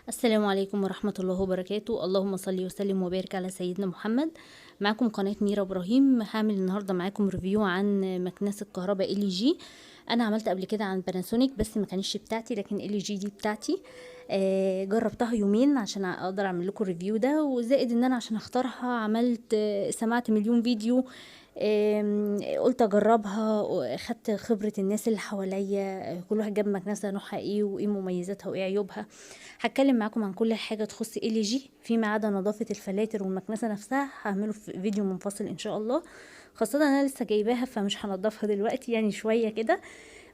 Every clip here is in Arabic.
السلام عليكم ورحمة الله وبركاته. اللهم صل وسلم وبارك على سيدنا محمد. معكم قناة ميرا إبراهيم. هعمل النهاردة معاكم ريفيو عن مكنسة كهرباء LG. أنا عملت قبل كده عن باناسونيك بس ما كانتش بتاعتي، لكن LG دي بتاعتي. جربتها يومين عشان أقدر أعمل لكم الريفيو ده، وزائد إن أنا عشان أختارها عملت سمعت مليون فيديو. قلت اجربها، خدت خبرة الناس اللي حواليا، كل واحد جاب مكنسة نوعها ايه وايه مميزاتها وايه عيوبها. هتكلم معاكم عن كل حاجة تخص LG فيما عدا نظافة الفلاتر والمكنسة نفسها، هعمله في فيديو منفصل ان شاء الله. خاصة انا لسه جايباها فمش هنضفها دلوقتي، يعني شوية كده،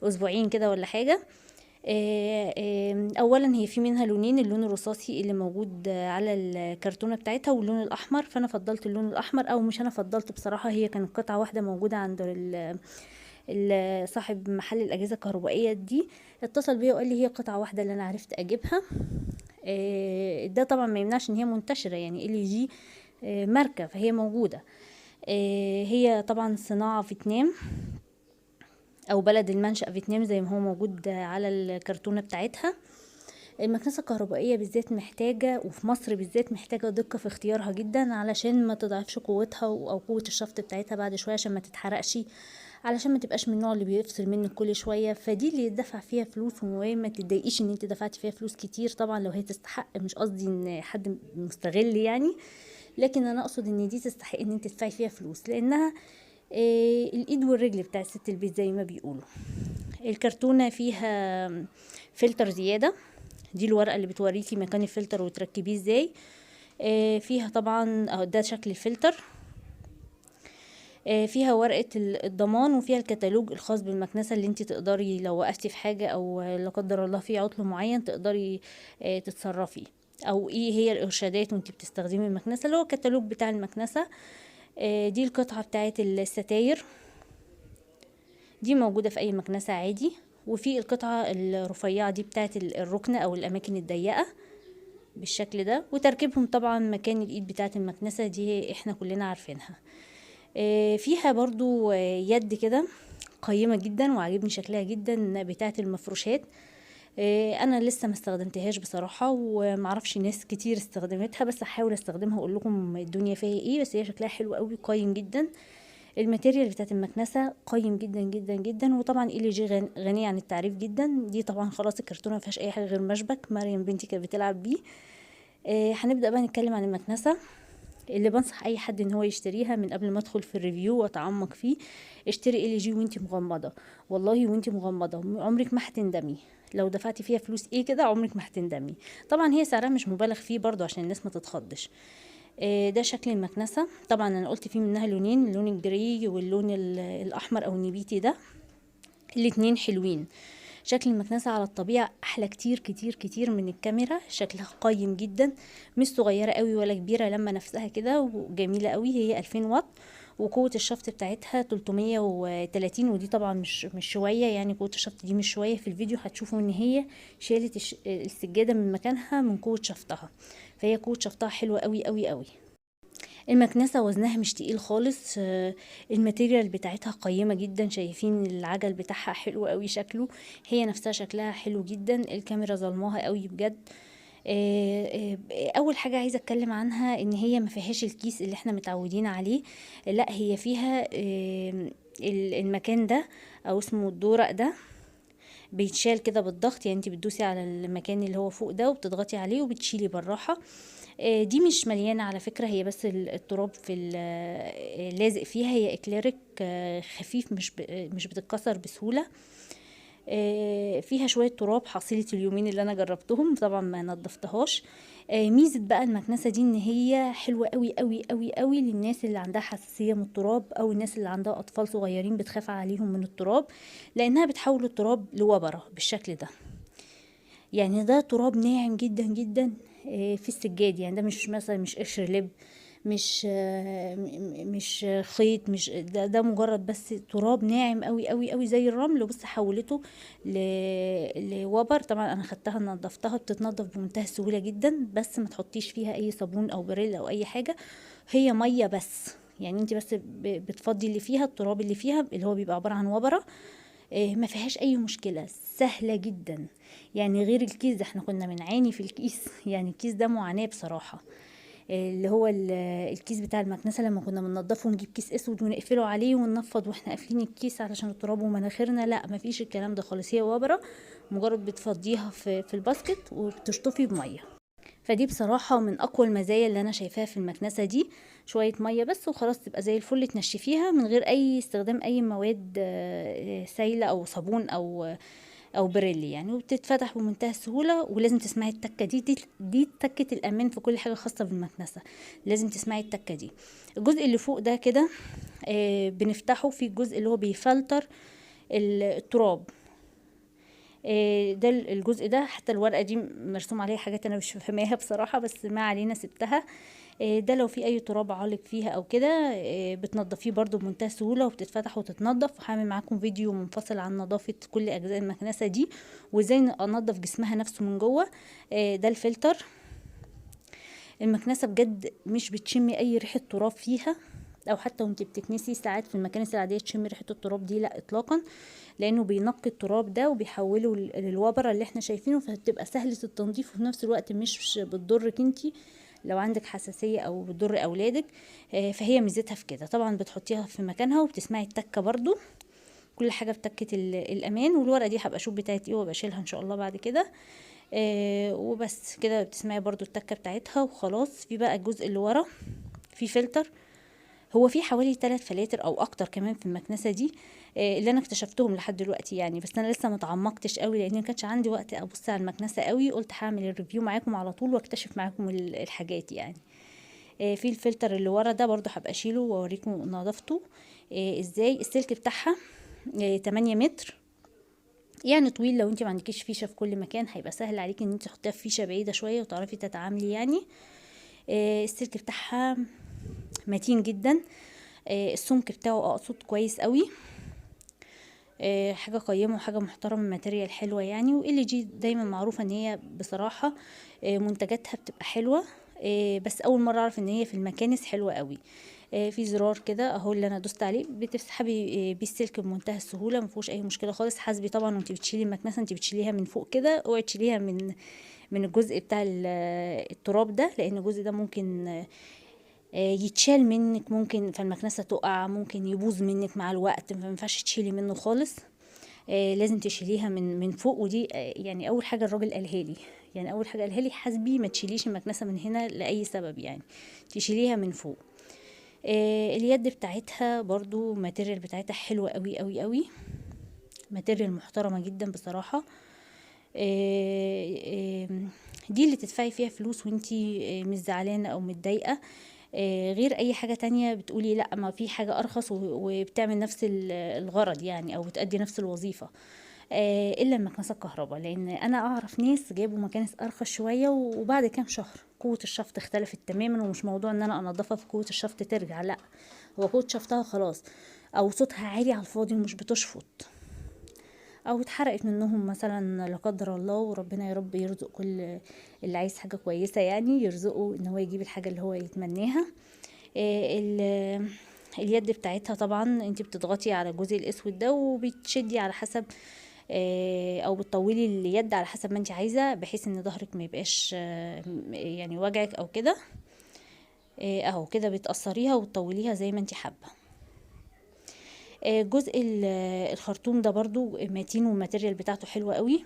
اسبوعين كده ولا حاجة. اولا هي في منها لونين، اللون الرصاصي اللي موجود على الكرتونه بتاعتها واللون الاحمر، فانا فضلت اللون الاحمر، او مش انا فضلت بصراحه، هي كانت قطعه واحده موجوده عند صاحب محل الاجهزه الكهربائيه دي. اتصل بيا وقال لي هي قطعه واحده اللي انا عرفت اجيبها. ده طبعا ما يمنعش ان هي منتشره، يعني LG ماركه فهي موجوده. هي طبعا صناعه فيتنام او بلد المنشأ فيتنام زي ما هو موجود على الكرتونة بتاعتها. المكنسة الكهربائية بالذات محتاجة، وفي مصر بالذات محتاجة دقة في اختيارها جدا، علشان ما تضعفش قوتها او قوة الشفط بتاعتها بعد شوية، عشان ما تتحرقش، علشان ما تبقاش من النوع اللي بيفصل منك كل شوية. فدي اللي يدفع فيها فلوس، وما تتضايقيش ان انت دفعتي فيها فلوس كتير، طبعا لو هي تستحق، مش قصدي ان حد مستغل يعني، لكن انا اقصد ان دي تستحق ان انت تدفعي فيها فلوس، لانها الايد والرجل بتاع ست البيت زي ما بيقولوا. الكرتونة فيها فلتر زيادة، دي الورقة اللي بتوريكي مكان الفلتر وتركبيه ازاي. فيها طبعا ده شكل الفلتر. فيها ورقة الضمان، وفيها الكتالوج الخاص بالمكنسة، اللي انت تقدري لو وقفتي في حاجة او لا قدر الله في عطل معين تقدري تتصرفي، او ايه هي الارشادات وانت بتستخدمي المكنسة، اللي هو الكتالوج بتاع المكنسة. دي القطعة بتاعت الستاير، دي موجودة في اي مكنسة عادي. وفي القطعة الرفيعة دي بتاعت الركنة او الاماكن الضيقة بالشكل ده. وتركيبهم طبعا مكان الايد بتاعت المكنسة دي احنا كلنا عارفينها. فيها برضو يد كده قيمة جدا وعجبني شكلها جدا، بتاعت المفروشات. انا لسه ما استخدمتهاش بصراحة، ومعرفش ناس كتير استخدمتها، بس هحاول استخدمها واقول لكم الدنيا فيها ايه. بس هي شكلها حلو قوي، قيم جدا. الماتيريال بتاعت المكنسة قيم جدا جدا جدا. وطبعا LG غنية عن التعريف جدا. دي طبعا خلاص الكرتونة مفيهاش اي حاجة غير مشبك، مريم بنتي كانت بتلعب بيه. هنبدأ بقى نتكلم عن المكنسة اللي بنصح اي حد ان هو يشتريها. من قبل ما ادخل في الريفيو واتعمق فيه، اشتري LG وانتي مغمضة، والله وانتي مغمضة عمرك ما هتندمي. لو دفعتي فيها فلوس ايه كده عمرك ما هتندمي. طبعا هي سعرها مش مبالغ فيه برضو عشان الناس ما تتخضش. ده شكل المكنسة. طبعا انا قلت فيه منها لونين، اللون الجري واللون الاحمر او النبيتي ده، الاتنين حلوين. شكل المكنسة على الطبيعة احلى كتير كتير كتير من الكاميرا، شكلها قيم جدا، مش صغيرة قوي ولا كبيرة، لما نفسها كده وجميلة قوي. هي 2000 واط، وقوة الشفط بتاعتها 330، ودي طبعا مش شوية، يعني قوة الشفط دي مش شوية. في الفيديو هتشوفوا ان هي شالت السجادة من مكانها من قوة شفطها، فهي قوة شفطها حلوة قوي قوي قوي. المكنسة وزنها مش تقيل خالص. الماتيريال بتاعتها قيمة جدا، شايفين العجل بتاعها حلو قوي شكله، هي نفسها شكلها حلو جدا. الكاميرا ظلماها قوي بجد. اول حاجة عايزة اتكلم عنها ان هي ما فيهاش الكيس اللي احنا متعودين عليه، لا هي فيها المكان ده او اسمه الدورق ده، بيتشال كده بالضغط، يعني انت بتدوسي على المكان اللي هو فوق ده وبتضغطي عليه وبتشيلي بالراحة. دي مش مليانة على فكرة، هي بس التراب في لازق فيها. هي اكليريك خفيف، مش بتتكسر بسهولة. فيها شوية تراب حصيلة اليومين اللي انا جربتهم، طبعا ما نضفتهاش. ميزة بقى المكنسة دي ان هي حلوة قوي قوي قوي قوي للناس اللي عندها حساسية من التراب، او الناس اللي عندها اطفال صغيرين بتخاف عليهم من التراب، لانها بتحول التراب لوبرة بالشكل ده. يعني ده تراب ناعم جدا جدا في السجاد، يعني ده مش مثلا مش قشر لب، مش خيط، مش ده مجرد بس تراب ناعم قوي قوي قوي زي الرمل. وبس حولته ل... لوبر. طبعا انا خدتها نضفتها، بتتنضف بمنتهى السهوله جدا، بس ما تحطيش فيها اي صابون او بريل او اي حاجه، هي ميه بس. يعني انت بس بتفضي اللي فيها، التراب اللي فيها اللي هو بيبقى عباره عن وبره، ما فيهاش اي مشكلة، سهلة جدا. يعني غير الكيس ده احنا كنا بنعاني في الكيس يعني الكيس ده معاناة بصراحة. اللي هو الكيس بتاع المكنسة لما كنا بننضفه ونجيب كيس اسود ونقفله عليه وننفض واحنا قافلين الكيس علشان التراب ومناخيرنا، لا مفيش الكلام ده خالص. هي وبرة مجرد بتفضيها في الباسكت وبتشطفي بمية. فدي بصراحة من اقوى المزايا اللي انا شايفاها في المكنسة دي. شوية مية بس وخلاص تبقى زي الفل، تنشفيها من غير اي استخدام اي مواد سايلة او صابون او بريلي يعني، وبتتفتح بمنتهى السهوله. ولازم تسمعي التكه دي تكه الامان في كل حاجه خاصه بالمكنسه، لازم تسمعي التكه دي. الجزء اللي فوق ده كده بنفتحه في الجزء اللي هو بيفلتر التراب. ده الجزء ده، حتى الورقه دي مرسوم عليها حاجات انا مش فاهماها بصراحه، بس ما علينا سبتها. ده لو في اي تراب عالق فيها او كده بتنضفيه برضو بمنتهى السهوله، وبتتفتح وتتنضف. وهعمل معاكم فيديو منفصل عن نظافه كل اجزاء المكنسه دي وازاي انضف جسمها نفسه من جوه. ده الفلتر. المكنسه بجد مش بتشمي اي ريحه تراب فيها، او حتى وانت بتكنسي ساعات في المكانس العاديه تشمي ريحه التراب دي، لا اطلاقا، لانه بينقي التراب ده وبيحوله للوبره اللي احنا شايفينه، فبتبقى سهله التنظيف وفي نفس الوقت مش بتضرك انتي لو عندك حساسيه او بتضر اولادك. فهي ميزتها في كده. طبعا بتحطيها في مكانها وبتسمعي التكه برضو، كل حاجه بتكه الامان. والورقه دي هبقى اشوف بتاعت ايه وبشيلها ان شاء الله بعد كده. وبس كده بتسمعي برضو التكه بتاعتها وخلاص. في بقى الجزء اللي ورا في فلتر، هو في حوالي 3 فلاتر او اكتر كمان في المكنسه دي اللي انا اكتشفتهم لحد دلوقتي يعني، بس انا لسه ما تعمقتش قوي لان ما كانش عندي وقت ابص على المكنسه قوي. قلت هعمل الريفيو معاكم على طول واكتشف معاكم الحاجات يعني. في الفلتر اللي ورا ده برضو هبقى اشيله واوريكم نظافته ازاي. السلك بتاعها 8 متر يعني طويل. لو انت ما عندكيش فيشه في كل مكان هيبقى سهل عليكي ان انت تحطيها في فيشه بعيده شويه وتعرفي تتعاملي يعني. السلك بتاعها متين جدا. السمك بتاعه اقصد كويس قوي. حاجه قيمه وحاجه محترمه، ماتيريال حلوه يعني. وال جي دايما معروفه ان هي بصراحه منتجاتها بتبقى حلوه. بس اول مره اعرف ان هي في المكانس حلوه قوي. في زرار كده اهو اللي انا دوست عليه، بتسحبي بيه السلك بمنتهى السهوله، ما فيهوش اي مشكله خالص. حاسبي طبعا وانت بتشيلي المكنسه، انت بتشيليها من فوق كده، اوعي تشيليها من الجزء بتاع التراب ده، لان الجزء ده ممكن يتشال منك، ممكن فالمكنسه تقع، ممكن يبوظ منك مع الوقت، فما ينفعش تشيلي منه خالص. لازم تشيليها من فوق. ودي يعني اول حاجه الراجل قالها لي، يعني اول حاجه قالها لي حاسبي ما تشيليش المكنسه من هنا لاي سبب يعني، تشيليها من فوق. اليد بتاعتها برضو ماتيريال بتاعتها حلوه قوي قوي قوي، ماتيريال محترمه جدا بصراحه. دي اللي تدفعي فيها فلوس وانتي مش زعلانه او متضايقه. غير اي حاجة تانية بتقولي لا ما في حاجة ارخص وبتعمل نفس الغرض يعني، او بتأدي نفس الوظيفة. الا المكنسة الكهرباء، لان انا اعرف ناس جابوا مكانس ارخص شوية وبعد كام شهر قوة الشفط اختلفت تماما. ومش موضوع ان انا انضفها في قوة الشفط ترجع، لا، هو قوة شفطها خلاص، او صوتها عالي على الفاضي ومش بتشفط، او اتحرقت منهم مثلا لا قدر الله. وربنا يا رب يرزق كل اللي عايز حاجة كويسة يعني، يرزقه ان هو يجيب الحاجة اللي هو يتمناها. اليد بتاعتها طبعا انت بتضغطي على الجزء الاسود ده وبتشدي على حسب او بتطولي اليد على حسب ما انت عايزه، بحيث ان ظهرك ما يبقاش يعني وجعك او كده. اهو كده بتقصريها وتطوليها زي ما انت حابه. جزء الخرطوم ده برضو متين والماتيريال بتاعته حلوه قوي.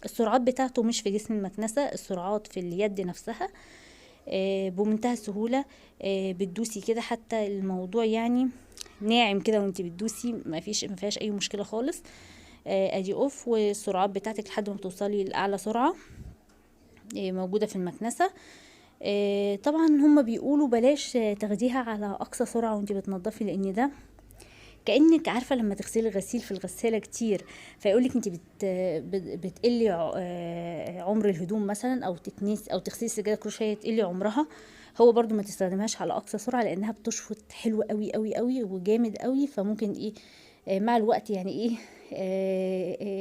السرعات بتاعته مش في جسم المكنسه، السرعات في اليد نفسها. بمنتهى السهولة بتدوسي كده، حتى الموضوع يعني ناعم كده وانت بتدوسي، ما فيهاش اي مشكلة خالص. ادي اوف، والسرعات بتاعتك لحد ما توصلي لاعلى سرعة موجودة في المكنسة. طبعا هم بيقولوا بلاش تاخديها على اقصى سرعة وانت بتنضفي، لان ده كأنك عارفة لما تغسلي غسيل في الغسالة كتير فيقولك انت بتقلي عمر الهدوم مثلا، او تكنيس او تغسلي سجادة كروشيه تقلي عمرها. هو برضو ما تستخدمهاش على اقصى سرعة لانها بتشفط حلو قوي قوي قوي وجامد قوي، فممكن ايه مع الوقت يعني ايه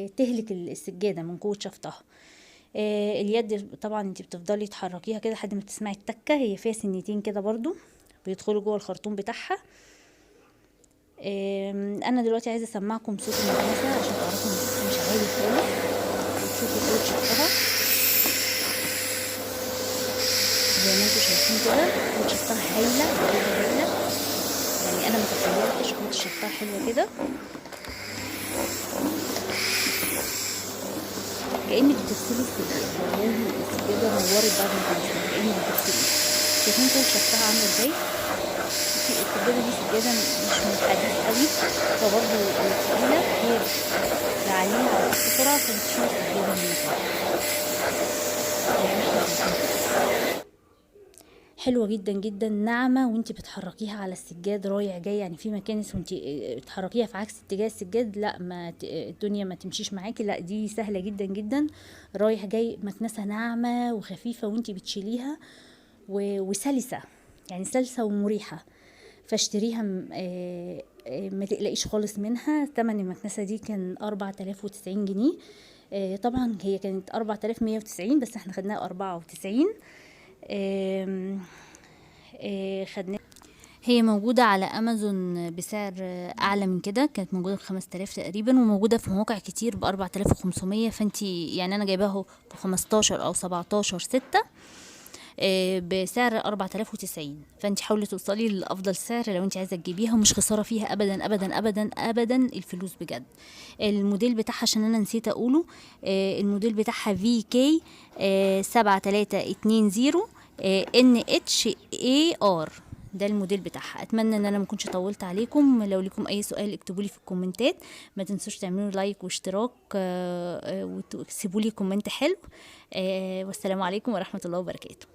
تهلك السجادة من قوة شفطها. اليد طبعا انت بتفضلي تحركيها كده لحد ما تسمعي التكة، هي فيها سنتين كده برضو بيدخلوا جوه الخرطوم بتاعها. انا دلوقتي عايزه اسمعكم صوت المكنسه عشان عالي خالص، وتشوفوا صوت شفتها زي ما انتوا شايفين كده. صوت شفتها هايله هايله، يعني انا متخيلتش صوت شفتها حلوه كده، كأنك بتغسلي السجاد. والله السجادة نورت بعد ما تغسلي، كأنك بتغسلي. شايفين كده شفتها عاملة ازاي؟ السجادة دي سجادة مش من الحديد قوي، فبرضه التقيلة هي بعليها بسرعة فبتشيل السجادة من مكانها. حلوة جدا جدا، ناعمة وانتي بتحركيها على السجاد رايح جاي، يعني في مكانس وانتي بتحركيها في عكس اتجاه السجاد لا ما الدنيا ما تمشيش معاكي. لا دي سهلة جدا جدا، رايح جاي، مكنسة ناعمة وخفيفة وانتي بتشيليها وسلسة، يعني سلسة ومريحة. فاشتريها ما تقلقيش خالص منها. تمن المكنسة دي كان 4090 جنيه. طبعا هي كانت 4190 بس احنا خدناها 94. خدناها، هي موجودة على امازون بسعر اعلى من كده، كانت موجودة ب5000 تقريبا، وموجودة في مواقع كتير ب4500. فانتي يعني انا جايباها ب15 او 17/6 بسعر 4090. فانت حاولي توصلي لافضل سعر لو انت عايزه تجيبيها، ومش خساره فيها ابدا ابدا ابدا ابدا الفلوس بجد. الموديل بتاعها عشان انا نسيت اقوله، الموديل بتاعها VK 7320 NHAR، ده الموديل بتاعها. اتمنى ان انا ما كنتش طولت عليكم. لو لكم اي سؤال اكتبوا لي في الكومنتات، ما تنسوش تعملوا لايك واشتراك وتسيبوا لي كومنت حلو. والسلام عليكم ورحمة الله وبركاته.